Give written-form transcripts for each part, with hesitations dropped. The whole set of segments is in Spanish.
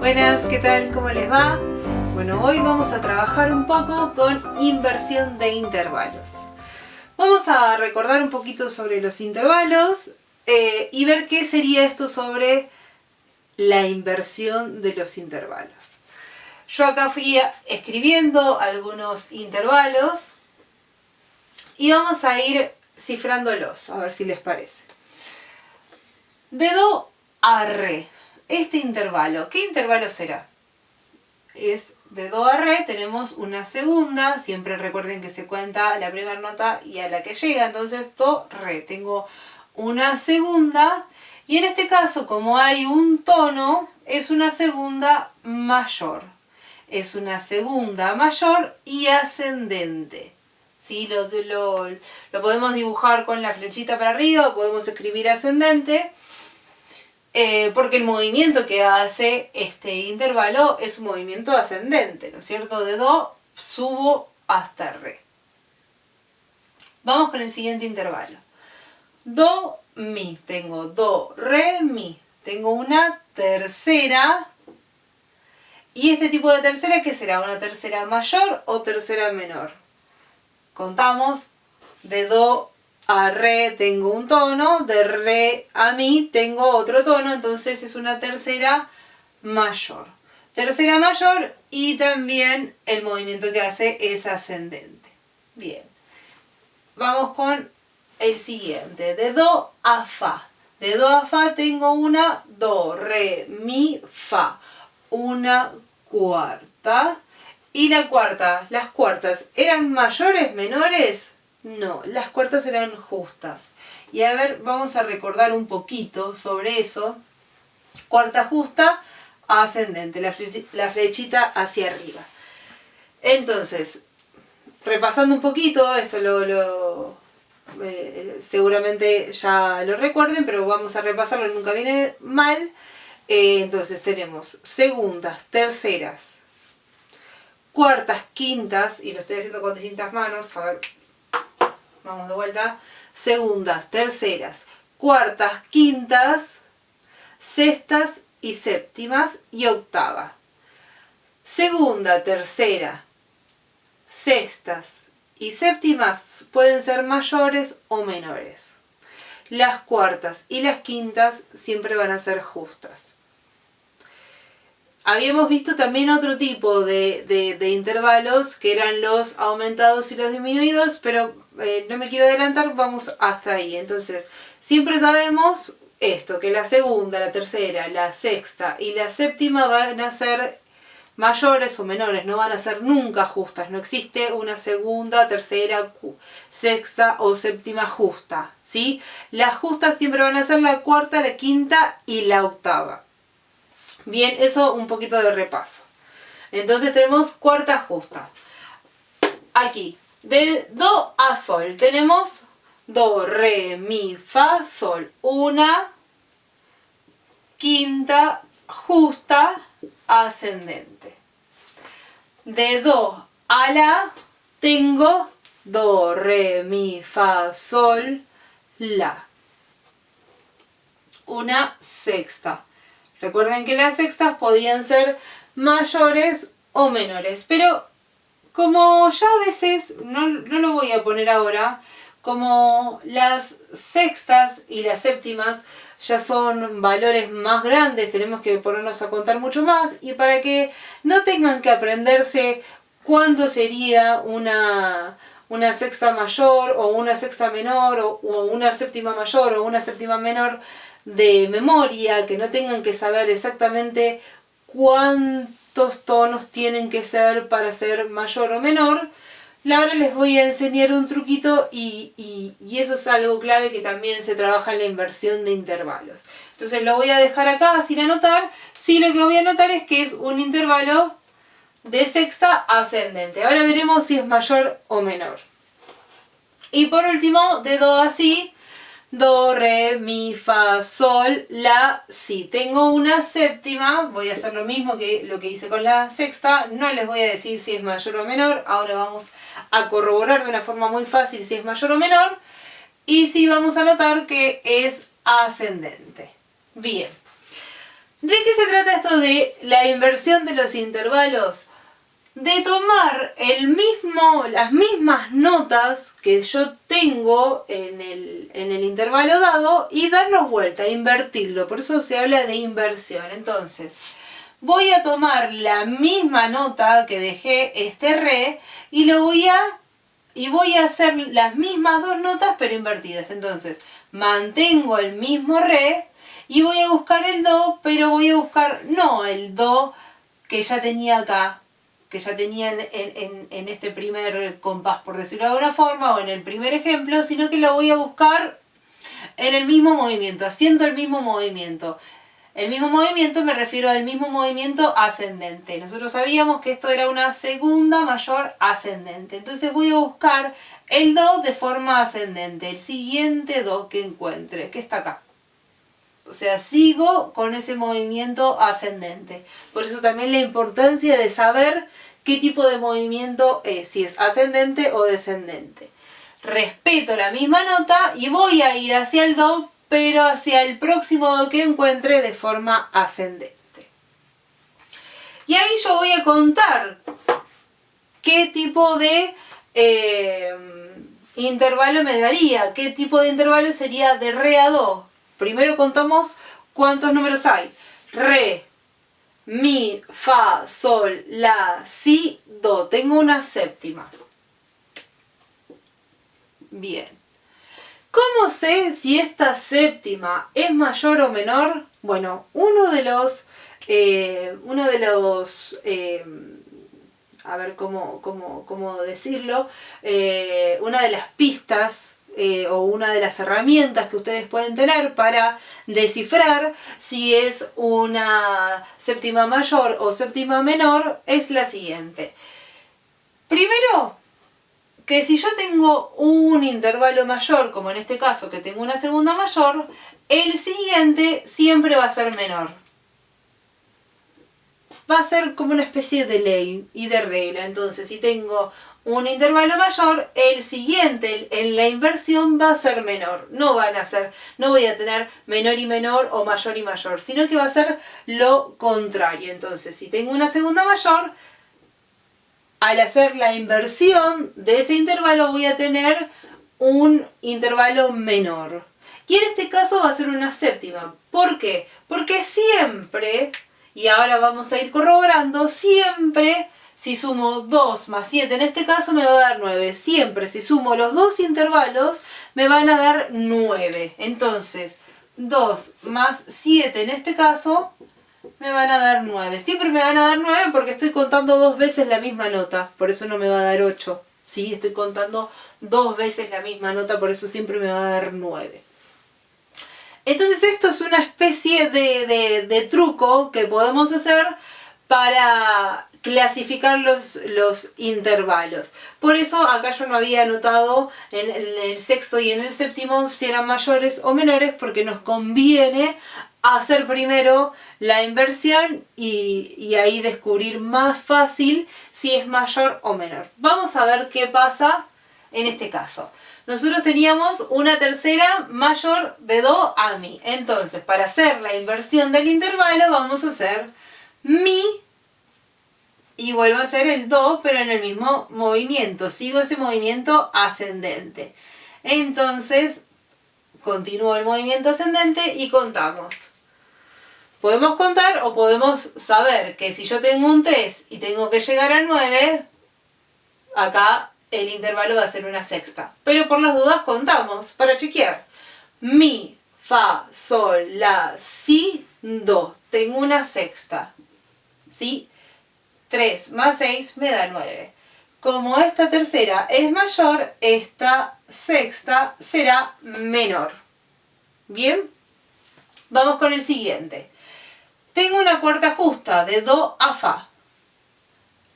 Buenas, ¿qué tal? ¿Cómo les va? Bueno, hoy vamos a trabajar un poco con inversión de intervalos. Vamos a recordar un poquito sobre los intervalos y ver qué sería esto sobre la inversión de los intervalos. Yo acá fui escribiendo algunos intervalos y vamos a ir cifrándolos, a ver si les parece. De Do a Re. Este intervalo, ¿qué intervalo será? Es de Do a Re, tenemos una segunda, siempre recuerden que se cuenta la primera nota y a la que llega, entonces Do, Re, tengo una segunda y en este caso como hay un tono, es una segunda mayor. Es una segunda mayor y ascendente. ¿Sí? Lo podemos dibujar con la flechita para arriba, podemos escribir ascendente. Porque el movimiento que hace este intervalo es un movimiento ascendente, ¿no es cierto? De Do subo hasta Re. Vamos con el siguiente intervalo. Do, Mi. Tengo Do, Re, Mi. Tengo una tercera. ¿Y este tipo de tercera qué será? ¿Una tercera mayor o tercera menor? Contamos. De Do a Re tengo un tono, de Re a Mi tengo otro tono, entonces es una tercera mayor. Tercera mayor y también el movimiento que hace es ascendente. Bien. Vamos con el siguiente. De Do a Fa. De Do a Fa tengo una Do, Re, Mi, Fa. Una cuarta. Y la cuarta, las cuartas, ¿eran mayores, menores? No, las cuartas eran justas. Y a ver, vamos a recordar un poquito sobre eso. Cuarta justa, ascendente, la flechita hacia arriba. Entonces, repasando un poquito, esto seguramente ya lo recuerden, pero vamos a repasarlo, nunca viene mal. Entonces tenemos segundas, terceras, cuartas, quintas, y lo estoy haciendo con distintas manos, a ver. Vamos de vuelta. Segundas, terceras, cuartas, quintas, sextas y séptimas y octava. Segunda, tercera, sextas y séptimas pueden ser mayores o menores. Las cuartas y las quintas siempre van a ser justas. Habíamos visto también otro tipo de intervalos que eran los aumentados y los disminuidos, pero no me quiero adelantar, vamos hasta ahí. Entonces, siempre sabemos esto, que la segunda, la tercera, la sexta y la séptima van a ser mayores o menores, no van a ser nunca justas. No existe una segunda, tercera, sexta o séptima justa, ¿sí? Las justas siempre van a ser la cuarta, la quinta y la octava. Bien, eso un poquito de repaso. Entonces tenemos cuarta justa. Aquí, de Do a Sol, tenemos Do, Re, Mi, Fa, Sol. Una quinta justa ascendente. De Do a La tengo Do, Re, Mi, Fa, Sol, La. Una sexta. Recuerden que las sextas podían ser mayores o menores, pero como ya a veces, no lo voy a poner ahora, como las sextas y las séptimas ya son valores más grandes, tenemos que ponernos a contar mucho más, y para que no tengan que aprenderse cuándo sería una sexta mayor o una sexta menor o una séptima mayor o una séptima menor de memoria, que no tengan que saber exactamente cuántos tonos tienen que ser para ser mayor o menor, ahora les voy a enseñar un truquito y eso es algo clave que también se trabaja en la inversión de intervalos. Entonces lo voy a dejar acá sin anotar. Sí, lo que voy a anotar es que es un intervalo de sexta ascendente. Ahora veremos si es mayor o menor. Y por último, de Do a Si, Do, Re, Mi, Fa, Sol, La, Si. Tengo una séptima, voy a hacer lo mismo que lo que hice con la sexta, no les voy a decir si es mayor o menor, ahora vamos a corroborar de una forma muy fácil si es mayor o menor, y sí vamos a notar que es ascendente. Bien. ¿De qué se trata esto de la inversión de los intervalos? De tomar las mismas notas que yo tengo en el intervalo dado y darlos vuelta, invertirlo. Por eso se habla de inversión. Entonces, voy a tomar la misma nota que dejé este re y voy a hacer las mismas dos notas pero invertidas. Entonces, mantengo el mismo re y voy a buscar el do, pero voy a buscar no el do que ya tenía acá, que ya tenía en este primer compás, por decirlo de alguna forma, o en el primer ejemplo, sino que lo voy a buscar en el mismo movimiento, haciendo el mismo movimiento. El mismo movimiento me refiero al mismo movimiento ascendente. Nosotros sabíamos que esto era una segunda mayor ascendente. Entonces voy a buscar el do de forma ascendente, el siguiente do que encuentre, que está acá. O sea, sigo con ese movimiento ascendente. Por eso también la importancia de saber qué tipo de movimiento es, si es ascendente o descendente. Respeto la misma nota y voy a ir hacia el do, pero hacia el próximo do que encuentre de forma ascendente. Y ahí yo voy a contar qué tipo de intervalo me daría, qué tipo de intervalo sería de re a do. Primero contamos cuántos números hay. Re, mi, fa, sol, la, si, do. Tengo una séptima. Bien. ¿Cómo sé si esta séptima es mayor o menor? Bueno, a ver cómo decirlo, una de las pistas o una de las herramientas que ustedes pueden tener para descifrar si es una séptima mayor o séptima menor es la siguiente. Primero, que si yo tengo un intervalo mayor, como en este caso que tengo una segunda mayor, el siguiente siempre va a ser menor. Va a ser como una especie de ley y de regla. Entonces, si tengo un intervalo mayor, el siguiente en la inversión va a ser menor. No voy a tener menor y menor o mayor y mayor, sino que va a ser lo contrario. Entonces, si tengo una segunda mayor, al hacer la inversión de ese intervalo voy a tener un intervalo menor. Y en este caso va a ser una séptima. ¿Por qué? Porque siempre, y ahora vamos a ir corroborando, siempre si sumo 2 más 7 en este caso me va a dar 9. Siempre si sumo los dos intervalos me van a dar 9. Entonces 2 más 7 en este caso me van a dar 9. Siempre me van a dar 9 porque estoy contando dos veces la misma nota. Por eso no me va a dar 8. ¿Sí? Estoy contando dos veces la misma nota, por eso siempre me va a dar 9. Entonces esto es una especie de truco que podemos hacer para clasificar los intervalos. Por eso acá yo no había anotado en el sexto y en el séptimo si eran mayores o menores, porque nos conviene hacer primero la inversión y ahí descubrir más fácil si es mayor o menor. Vamos a ver qué pasa en este caso. Nosotros teníamos una tercera mayor de do a mi. Entonces, para hacer la inversión del intervalo vamos a hacer mi y vuelvo a hacer el do, pero en el mismo movimiento. Sigo este movimiento ascendente. Entonces, continúo el movimiento ascendente y contamos. Podemos contar o podemos saber que si yo tengo un 3 y tengo que llegar al 9, acá el intervalo va a ser una sexta. Pero por las dudas contamos para chequear. Mi, fa, sol, la, si, do. Tengo una sexta. ¿Sí? 3 más 6 me da 9. Como esta tercera es mayor, esta sexta será menor. ¿Bien? Vamos con el siguiente. Tengo una cuarta justa de do a fa.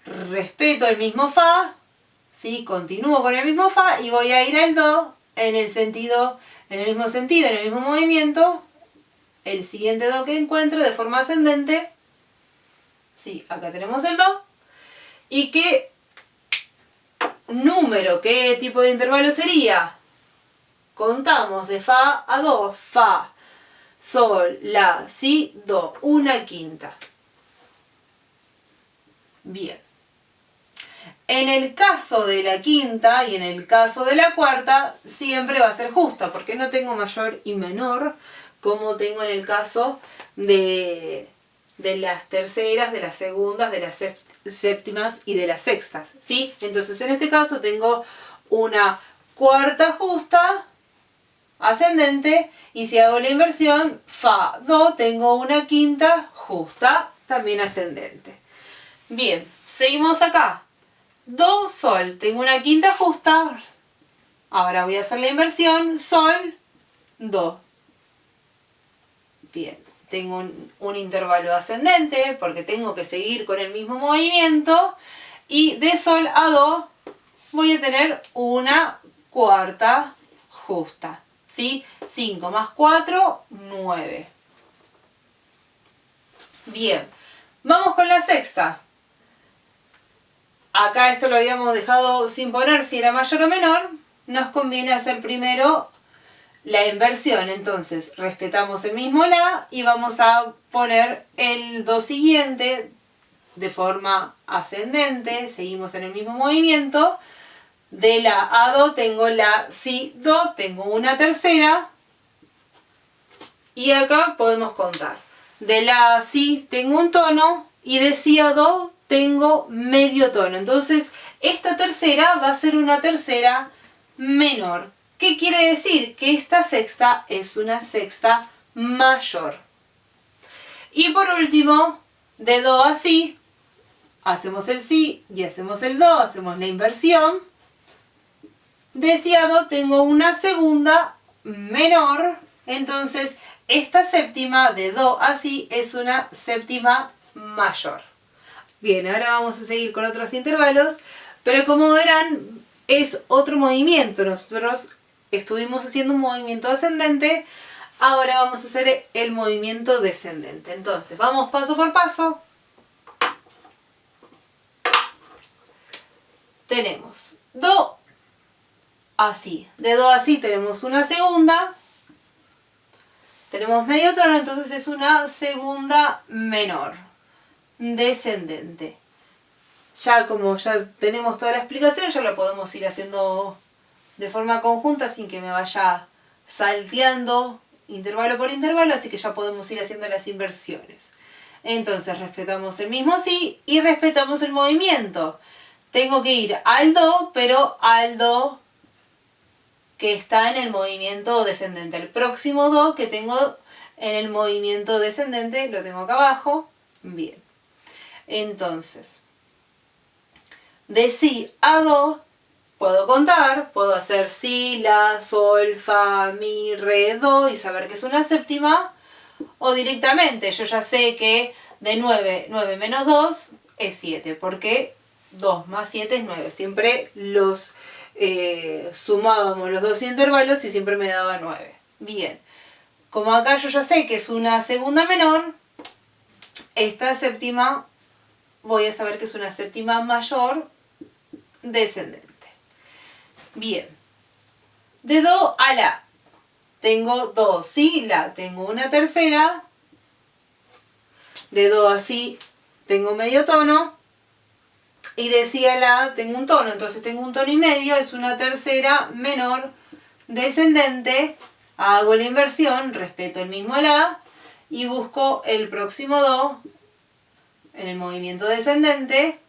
Respeto el mismo fa, ¿sí? Continúo con el mismo fa y voy a ir al do en el mismo movimiento. El siguiente do que encuentro de forma ascendente. Sí, acá tenemos el do. ¿Y qué número, qué tipo de intervalo sería? Contamos de fa a do. Fa, sol, la, si, do, una quinta. Bien. En el caso de la quinta y en el caso de la cuarta, siempre va a ser justa, porque no tengo mayor y menor, como tengo en el caso de las terceras, de las segundas, de las séptimas y de las sextas, ¿sí? Entonces en este caso tengo una cuarta justa, ascendente, y si hago la inversión, fa, do, tengo una quinta justa, también ascendente. Bien, seguimos acá. Do, sol, tengo una quinta justa. Ahora voy a hacer la inversión, sol, do. Bien, tengo un intervalo ascendente porque tengo que seguir con el mismo movimiento. Y de sol a do voy a tener una cuarta justa. ¿Sí? 5 más 4, 9. Bien, vamos con la sexta. Acá esto lo habíamos dejado sin poner si era mayor o menor. Nos conviene hacer primero la inversión. Entonces respetamos el mismo la y vamos a poner el do siguiente de forma ascendente. Seguimos en el mismo movimiento. De la a do tengo la, si, do, tengo una tercera. Y acá podemos contar. De la a, si tengo un tono y de si a do tengo medio tono. Entonces esta tercera va a ser una tercera menor. ¿Qué quiere decir? Que esta sexta es una sexta mayor. Y por último, de do a si, hacemos el si y hacemos el do, hacemos la inversión. De si a do tengo una segunda menor. Entonces esta séptima de do a si es una séptima mayor. Bien, ahora vamos a seguir con otros intervalos, pero como verán es otro movimiento. Nosotros estuvimos haciendo un movimiento ascendente, ahora vamos a hacer el movimiento descendente. Entonces vamos paso por paso. Tenemos do a si. De do a si tenemos una segunda. Tenemos medio tono, entonces es una segunda menor. Descendente. Ya como ya tenemos toda la explicación, ya lo podemos ir haciendo de forma conjunta sin que me vaya salteando intervalo por intervalo, así que ya podemos ir haciendo las inversiones. Entonces respetamos el mismo si y respetamos el movimiento. Tengo que ir al do, pero al do que está en el movimiento descendente. El próximo do que tengo en el movimiento descendente lo tengo acá abajo. Bien. Entonces, de si a do puedo contar, puedo hacer si, la, sol, fa, mi, re, do y saber que es una séptima, o directamente yo ya sé que de 9 menos 2 es 7, porque 2 más 7 es 9. Siempre los sumábamos los dos intervalos y siempre me daba 9. Bien, como acá yo ya sé que es una segunda menor, esta séptima voy a saber que es una séptima mayor descendente. Bien, de do a la tengo do, si, la, tengo una tercera. De do a si tengo medio tono. Y de si a la tengo un tono, entonces tengo un tono y medio, es una tercera menor descendente. Hago la inversión, respeto el mismo la y busco el próximo do en el movimiento descendente.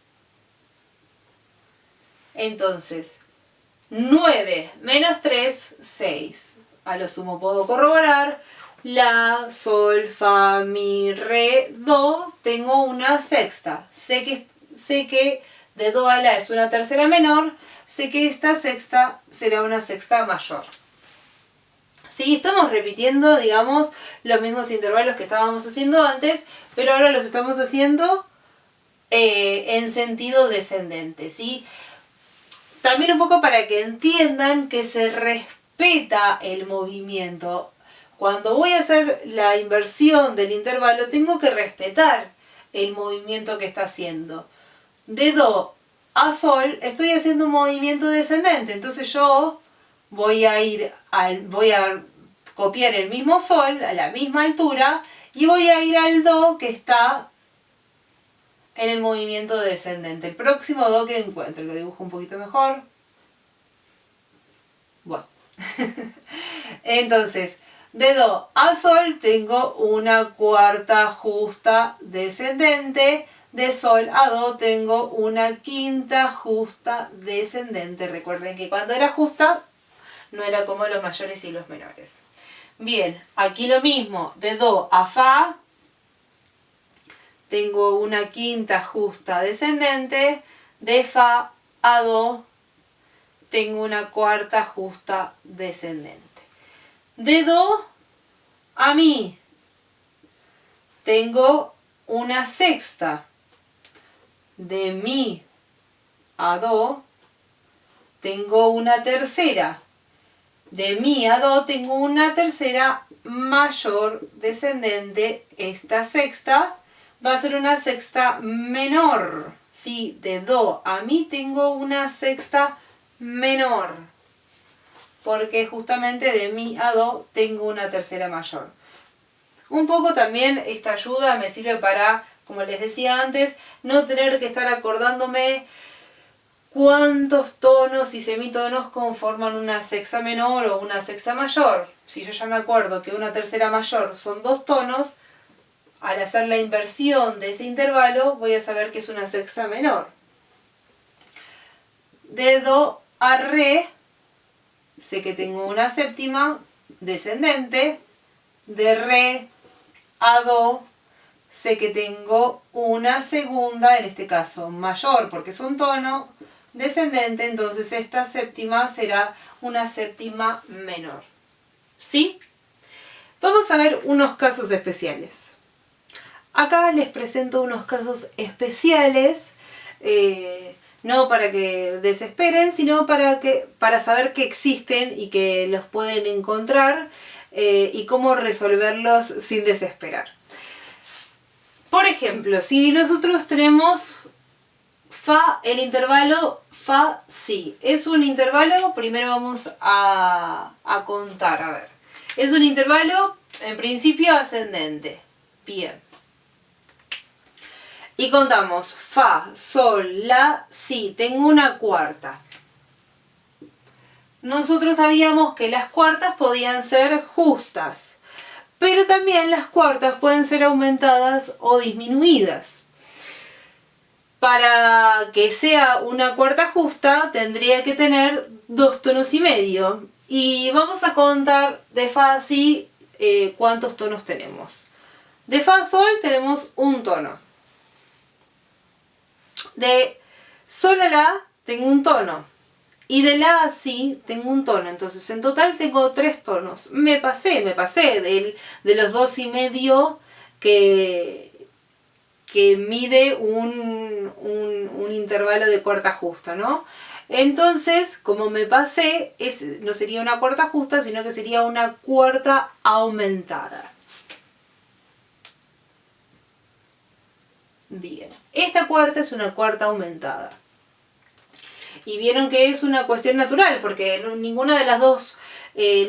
Entonces 9 menos 3, 6. A lo sumo puedo corroborar. La, sol, fa, mi, re, do. Tengo una sexta. Sé que de do a la es una tercera menor. Sé que esta sexta será una sexta mayor. Sí, estamos repitiendo, digamos, los mismos intervalos que estábamos haciendo antes, pero ahora los estamos haciendo en sentido descendente, ¿sí? También un poco para que entiendan que se respeta el movimiento. Cuando voy a hacer la inversión del intervalo, tengo que respetar el movimiento que está haciendo. De do a sol estoy haciendo un movimiento descendente, entonces yo voy a copiar el mismo sol a la misma altura y voy a ir al do que está en el movimiento descendente. El próximo do que encuentre, lo dibujo un poquito mejor. Bueno, entonces, de do a sol tengo una cuarta justa descendente, de sol a do tengo una quinta justa descendente. Recuerden que cuando era justa no era como los mayores y los menores. Bien, aquí lo mismo, de do a fa tengo una quinta justa descendente, de fa a do tengo una cuarta justa descendente. De do a mi tengo una sexta. De mi a do tengo una tercera. De mi a do tengo una tercera mayor descendente. Esta sexta va a ser una sexta menor. Sí, de do a mi tengo una sexta menor, porque justamente de mi a do tengo una tercera mayor. Un poco también esta ayuda me sirve para, como les decía antes, no tener que estar acordándome cuántos tonos y semitonos conforman una sexta menor o una sexta mayor. Si yo ya me acuerdo que una tercera mayor son 2 tonos, al hacer la inversión de ese intervalo voy a saber que es una sexta menor. De do a re sé que tengo una séptima descendente. De re a do sé que tengo una segunda, en este caso mayor porque es un tono descendente, entonces esta séptima será una séptima menor. ¿Sí? Vamos a ver unos casos especiales. Acá les presento unos casos especiales, no para que desesperen, sino para saber que existen y que los pueden encontrar y cómo resolverlos sin desesperar. Por ejemplo, si nosotros tenemos fa, el intervalo fa, si. Es un intervalo, primero vamos a contar, a ver. Es un intervalo, en principio, ascendente. Bien. Y contamos fa, sol, la, si. Tengo una cuarta. Nosotros sabíamos que las cuartas podían ser justas, pero también las cuartas pueden ser aumentadas o disminuidas. Para que sea una cuarta justa tendría que tener 2 tonos y medio. Y vamos a contar de fa a si cuántos tonos tenemos. De fa a sol tenemos un tono. De sol a la tengo un tono. Y de la a si tengo un tono. Entonces en total tengo 3 tonos. Me pasé de los 2 y medio que mide un intervalo de cuarta justa, ¿no? Entonces, como me pasé, no sería una cuarta justa, sino que sería una cuarta aumentada. Bien, esta cuarta es una cuarta aumentada. Y vieron que es una cuestión natural, porque ninguna de las dos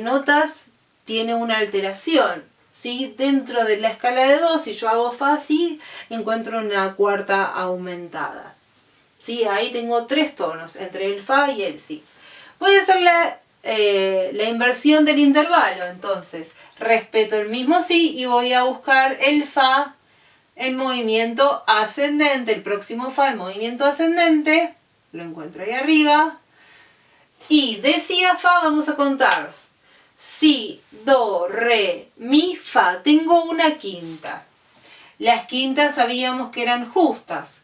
notas tiene una alteración. ¿Sí? Dentro de la escala de do, si yo hago fa, si, encuentro una cuarta aumentada. ¿Sí? Ahí tengo 3 tonos, entre el fa y el si. Voy a hacer la inversión del intervalo, entonces respeto el mismo si y voy a buscar el fa en movimiento ascendente, el próximo fa en movimiento ascendente, lo encuentro ahí arriba, y de si a fa vamos a contar si, do, re, mi, fa. Tengo una quinta. Las quintas sabíamos que eran justas.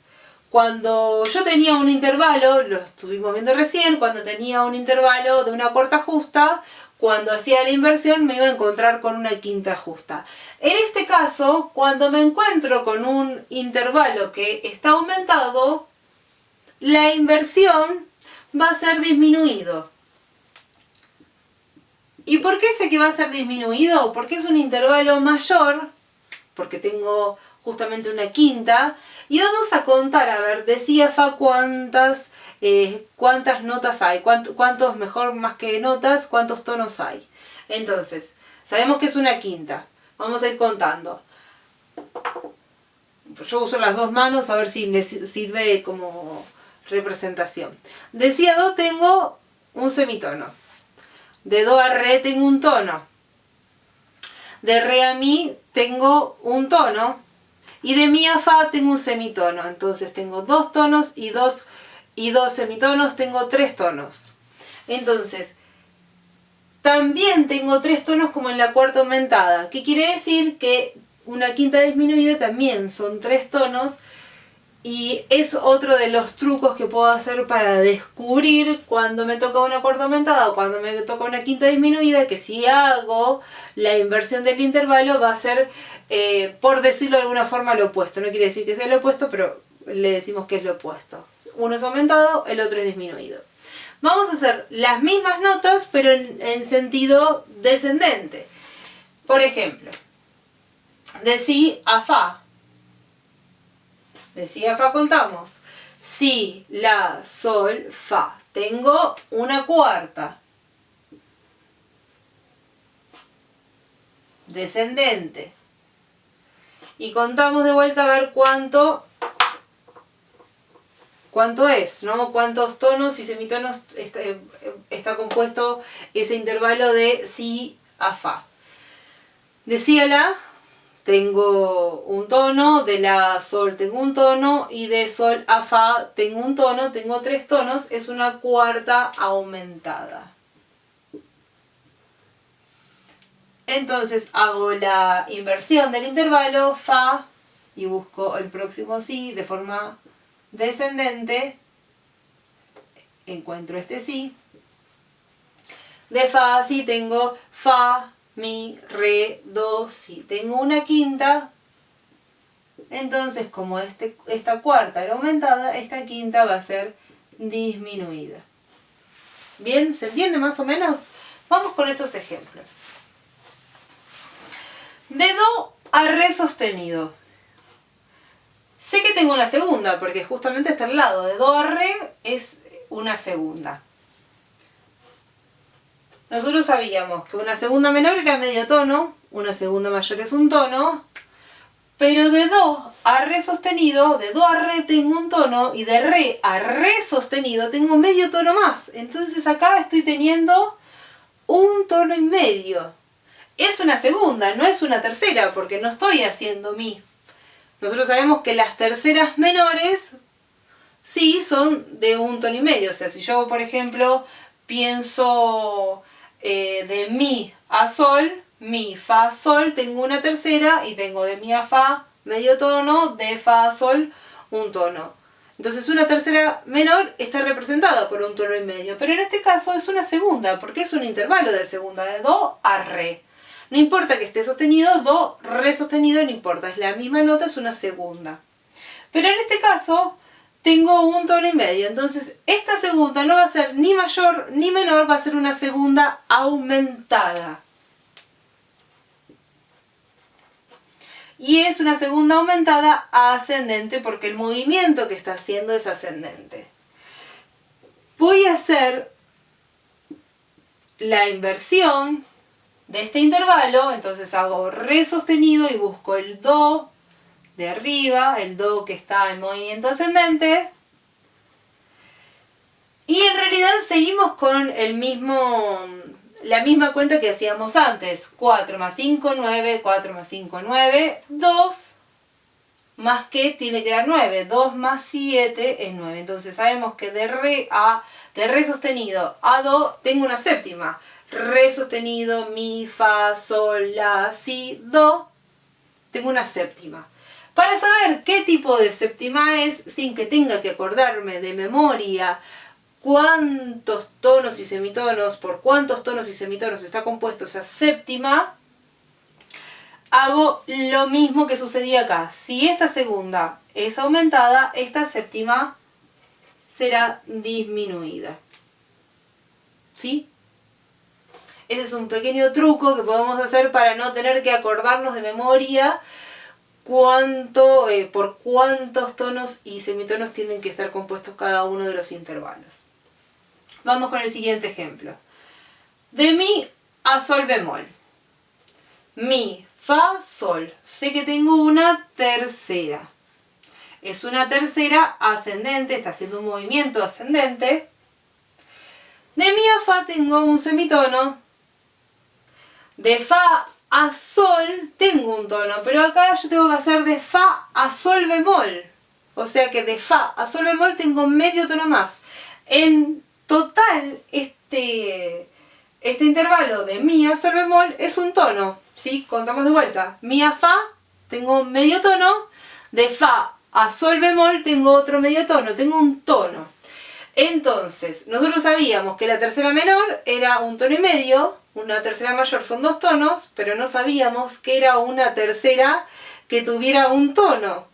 Cuando yo tenía un intervalo, lo estuvimos viendo recién, cuando tenía un intervalo de una cuarta justa, cuando hacía la inversión me iba a encontrar con una quinta justa. En este caso, cuando me encuentro con un intervalo que está aumentado, la inversión va a ser disminuido. ¿Y por qué sé que va a ser disminuido? Porque es un intervalo mayor, porque tengo justamente una quinta, y vamos a contar, a ver, de si a fa cuántas notas hay, cuántos, mejor más que notas, cuántos tonos hay. Entonces, Sabemos que es una quinta. Vamos a ir contando. Yo uso las dos manos a ver si les sirve como representación. De si a do tengo un semitono. De do a re tengo un tono. De re a mi tengo un tono. Y de mi a fa tengo un semitono. Entonces tengo dos tonos y dos semitonos, tengo tres tonos. Entonces, también tengo tres tonos como en la cuarta aumentada. ¿Qué quiere decir? Que una quinta disminuida también son tres tonos. Y es otro de los trucos que puedo hacer para descubrir cuando me toca una cuarta aumentada o cuando me toca una quinta disminuida, que si hago la inversión del intervalo va a ser, por decirlo de alguna forma, lo opuesto. No quiere decir que sea lo opuesto, pero le decimos que es lo opuesto. Uno es aumentado, el otro es disminuido. Vamos a hacer las mismas notas, pero en sentido descendente. Por ejemplo, de si a fa. De si a fa contamos. Si, la, sol, fa. Tengo una cuarta. Descendente. Y contamos de vuelta a ver cuánto es, ¿no? Cuántos tonos y semitonos está compuesto ese intervalo de si a fa. De si a la tengo un tono, de la a sol tengo un tono y de sol a fa tengo un tono, tengo tres tonos, es una cuarta aumentada. Entonces hago la inversión del intervalo fa y busco el próximo si de forma descendente. Encuentro este si. De fa si tengo fa, mi, re, do, si. Tengo una quinta. Entonces, como esta cuarta era aumentada, esta quinta va a ser disminuida. ¿Bien? ¿Se entiende más o menos? Vamos con estos ejemplos. De do a re sostenido. Sé que tengo una segunda, porque justamente está al lado. De do a re es una segunda. Nosotros sabíamos que una segunda menor era medio tono, una segunda mayor es un tono, pero de do a re sostenido, de do a re tengo un tono y de re a re sostenido tengo medio tono más. Entonces acá estoy teniendo un tono y medio. Es una segunda, no es una tercera, porque no estoy haciendo mi. Nosotros sabemos que las terceras menores sí son de un tono y medio. O sea, si yo, por ejemplo, pienso de mi a sol, mi, fa, sol, tengo una tercera y tengo de mi a fa medio tono, de fa a sol un tono. Entonces una tercera menor está representada por un tono y medio, pero en este caso es una segunda, porque es un intervalo de segunda, de do a re. No importa que esté sostenido, do, re sostenido, no importa, es la misma nota, es una segunda. Pero en este caso tengo un tono y medio, entonces esta segunda no va a ser ni mayor ni menor, va a ser una segunda aumentada. Y es una segunda aumentada ascendente porque el movimiento que está haciendo es ascendente. Voy a hacer la inversión de este intervalo, entonces hago re sostenido y busco el do de arriba, el do que está en movimiento ascendente. Y en realidad seguimos con la misma cuenta que hacíamos antes. 4 más 5, 9, 4 más 5, 9, 2, más que tiene que dar 9. 2 más 7 es 9. Entonces sabemos que de re sostenido a do tengo una séptima. Re sostenido, mi, fa, sol, la, si, do, tengo una séptima. Para saber qué tipo de séptima es, sin que tenga que acordarme de memoria cuántos tonos y semitonos, por cuántos tonos y semitonos está compuesto esa séptima, hago lo mismo que sucedía acá. Si esta segunda es aumentada, esta séptima será disminuida. ¿Sí? Ese es un pequeño truco que podemos hacer para no tener que acordarnos de memoria por cuántos tonos y semitonos tienen que estar compuestos cada uno de los intervalos. Vamos con el siguiente ejemplo. De mi a sol bemol. mi, fa, sol. Sé que tengo una tercera. Es una tercera ascendente, está haciendo un movimiento ascendente. De mi a fa tengo un semitono. De fa a sol tengo un tono, pero acá yo tengo que hacer de fa a sol bemol. O sea que de fa a sol bemol tengo medio tono más. En total, este intervalo de mi a sol bemol es un tono. ¿Sí? Contamos de vuelta. Mi a fa tengo medio tono. De fa a sol bemol tengo otro medio tono. Tengo un tono. Entonces, nosotros sabíamos que la tercera menor era un tono y medio. Una tercera mayor son 2 tonos. Pero no sabíamos que era una tercera que tuviera un tono.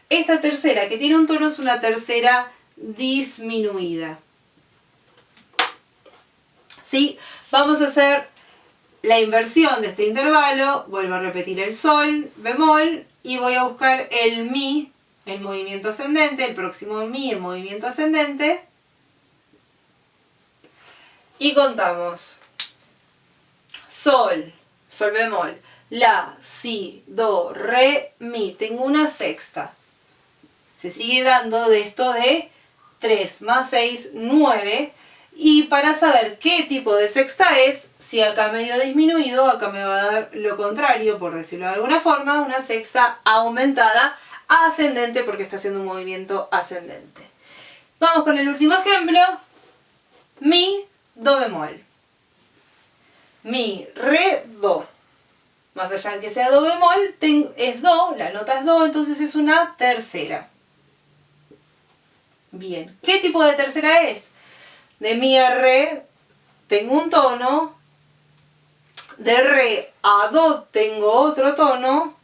Esta tercera que tiene un tono es una tercera disminuida. ¿Sí? Vamos a hacer la inversión de este intervalo. Vuelvo a repetir el sol, bemol, y voy a buscar el mi en movimiento ascendente, el próximo mi en movimiento ascendente. Y contamos. Sol, sol bemol, la, si, do, re, mi. Tengo una sexta. Se sigue dando de esto de 3 más 6, 9. Y para saber qué tipo de sexta es, si acá medio disminuido, acá me va a dar lo contrario, por decirlo de alguna forma, una sexta aumentada ascendente porque está haciendo un movimiento ascendente. Vamos con el último ejemplo. Mi, do bemol. Mi, re, do. Más allá de que sea do bemol, es do, la nota es do, entonces es una tercera. Bien, ¿qué tipo de tercera es? De mi a re tengo un tono, de re a do tengo otro tono,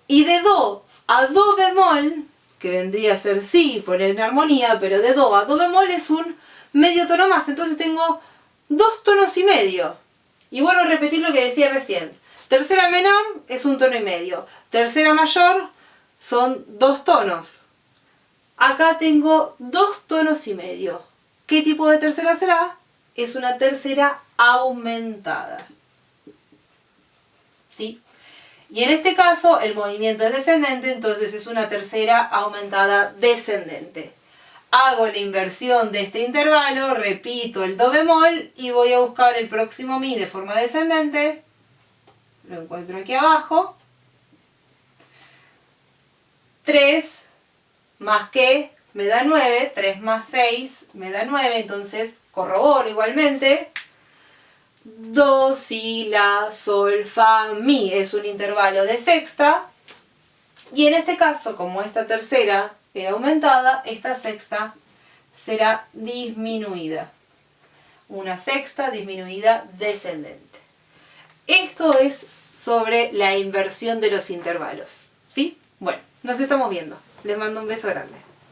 y de do a do bemol, que vendría a ser si por en armonía, pero de do a do bemol es un medio tono más, entonces tengo 2 tonos y medio. Y vuelvo a repetir lo que decía recién. Tercera menor es un tono y medio, tercera mayor son 2 tonos. Acá tengo 2 tonos y medio. ¿Qué tipo de tercera será? Es una tercera aumentada. ¿Sí? Y en este caso el movimiento es descendente, entonces es una tercera aumentada descendente. Hago la inversión de este intervalo, repito el do bemol y voy a buscar el próximo mi de forma descendente. Lo encuentro aquí abajo. 3 más que me da 9, 3 más 6 me da 9, entonces corroboro igualmente. Do, si, la, sol, fa, mi es un intervalo de sexta. Y en este caso, como esta tercera era aumentada, esta sexta será disminuida. Una sexta disminuida descendente. Esto es sobre la inversión de los intervalos. ¿Sí? Bueno, nos estamos viendo. Les mando un beso grande.